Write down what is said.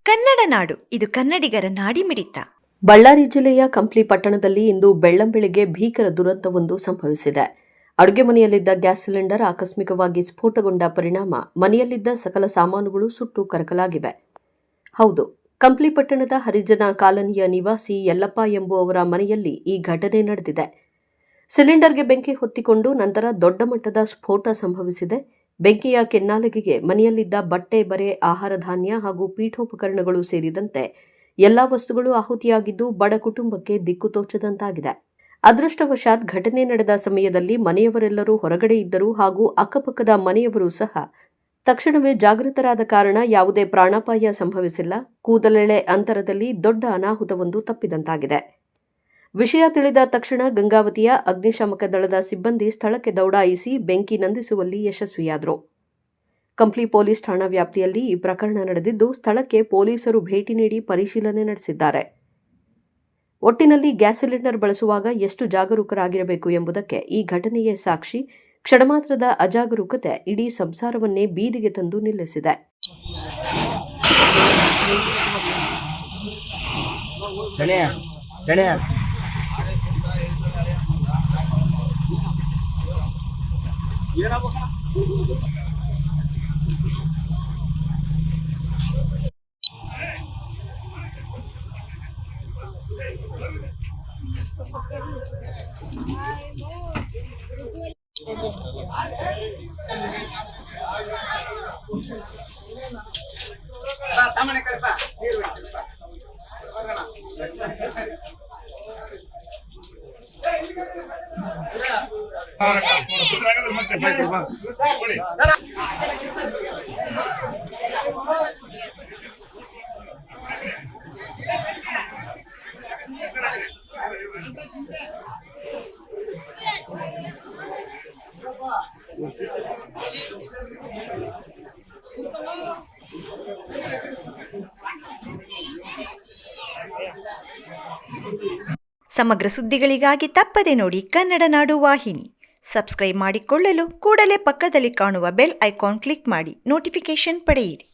ಕನ್ನಡ ನಾಡು, ಇದು ಕನ್ನಡಿಗರ ನಾಡಿಮಿಡಿತ. ಬಳ್ಳಾರಿ ಜಿಲ್ಲೆಯ ಕಂಪ್ಲಿ ಪಟ್ಟಣದಲ್ಲಿ ಇಂದು ಬೆಳ್ಳಂಬೆಳಿಗ್ಗೆ ಭೀಕರ ದುರಂತವೊಂದು ಸಂಭವಿಸಿದೆ. ಅಡುಗೆ ಮನೆಯಲ್ಲಿದ್ದ ಗ್ಯಾಸ್ ಸಿಲಿಂಡರ್ ಆಕಸ್ಮಿಕವಾಗಿ ಸ್ಫೋಟಗೊಂಡ ಪರಿಣಾಮ ಮನೆಯಲ್ಲಿದ್ದ ಸಕಲ ಸಾಮಾನುಗಳು ಸುಟ್ಟು ಕರಕಲಾಗಿವೆ. ಹೌದು, ಕಂಪ್ಲಿ ಪಟ್ಟಣದ ಹರಿಜನ ಕಾಲನಿಯ ನಿವಾಸಿ ಯಲ್ಲಪ್ಪ ಎಂಬುವವರ ಮನೆಯಲ್ಲಿ ಈ ಘಟನೆ ನಡೆದಿದೆ. ಸಿಲಿಂಡರ್ಗೆ ಬೆಂಕಿ ಹೊತ್ತಿಕೊಂಡು ನಂತರ ದೊಡ್ಡ ಮಟ್ಟದ ಸ್ಫೋಟ ಸಂಭವಿಸಿದೆ. ಬೆಂಕಿಯ ಕೆನ್ನಾಲಿಗೆಗೆ ಮನೆಯಲ್ಲಿದ್ದ ಬಟ್ಟೆ, ಬರೆ, ಆಹಾರ ಧಾನ್ಯ ಹಾಗೂ ಪೀಠೋಪಕರಣಗಳು ಸೇರಿದಂತೆ ಎಲ್ಲಾ ವಸ್ತುಗಳು ಆಹುತಿಯಾಗಿದ್ದು ಬಡ ಕುಟುಂಬಕ್ಕೆ ದಿಕ್ಕು ತೋಚದಂತಾಗಿದೆ. ಅದೃಷ್ಟವಶಾತ್ ಘಟನೆ ನಡೆದ ಸಮಯದಲ್ಲಿ ಮನೆಯವರೆಲ್ಲರೂ ಹೊರಗಡೆ ಇದ್ದರು ಹಾಗೂ ಅಕ್ಕಪಕ್ಕದ ಮನೆಯವರು ಸಹ ತಕ್ಷಣವೇ ಜಾಗೃತರಾದ ಕಾರಣ ಯಾವುದೇ ಪ್ರಾಣಾಪಾಯ ಸಂಭವಿಸಿಲ್ಲ. ಕೂದಲೆಳೆ ಅಂತರದಲ್ಲಿ ದೊಡ್ಡ ಅನಾಹುತವೊಂದು ತಪ್ಪಿದಂತಾಗಿದೆ. ವಿಷಯ ತಿಳಿದ ತಕ್ಷಣ ಗಂಗಾವತಿಯ ಅಗ್ನಿಶಾಮಕ ದಳದ ಸಿಬ್ಬಂದಿ ಸ್ಥಳಕ್ಕೆ ದೌಡಾಯಿಸಿ ಬೆಂಕಿ ನಂದಿಸುವಲ್ಲಿ ಯಶಸ್ವಿಯಾದರು. ಕಂಪ್ಲಿ ಪೊಲೀಸ್ ಠಾಣಾ ವ್ಯಾಪ್ತಿಯಲ್ಲಿ ಈ ಪ್ರಕರಣ ನಡೆದಿದ್ದು ಸ್ಥಳಕ್ಕೆ ಪೊಲೀಸರು ಭೇಟಿ ನೀಡಿ ಪರಿಶೀಲನೆ ನಡೆಸಿದ್ದಾರೆ. ಒಟ್ಟಿನಲ್ಲಿ ಗ್ಯಾಸ್ ಸಿಲಿಂಡರ್ ಬಳಸುವಾಗ ಎಷ್ಟು ಜಾಗರೂಕರಾಗಿರಬೇಕು ಎಂಬುದಕ್ಕೆ ಈ ಘಟನೆಯೇ ಸಾಕ್ಷಿ. ಕ್ಷಣಮಾತ್ರದ ಅಜಾಗರೂಕತೆ ಇಡೀ ಸಂಸಾರವನ್ನೇ ಬೀದಿಗೆ ತಂದು ನಿಲ್ಲಿಸಿದೆ. ಸಮಗ್ರ ಸುದ್ದಿಗಳಿಗಾಗಿ ತಪ್ಪದೆ ನೋಡಿ ಕನ್ನಡ ನಾಡು ವಾಹಿನಿ. ಸಬ್ಸ್ಕ್ರೈಬ್ ಮಾಡಿಕೊಳ್ಳಲು ಕೂಡಲೇ ಪಕ್ಕದಲ್ಲಿ ಕಾಣುವ ಬೆಲ್ ಐಕಾನ್ ಕ್ಲಿಕ್ ಮಾಡಿ ನೋಟಿಫಿಕೇಶನ್ ಪಡೆಯಿರಿ.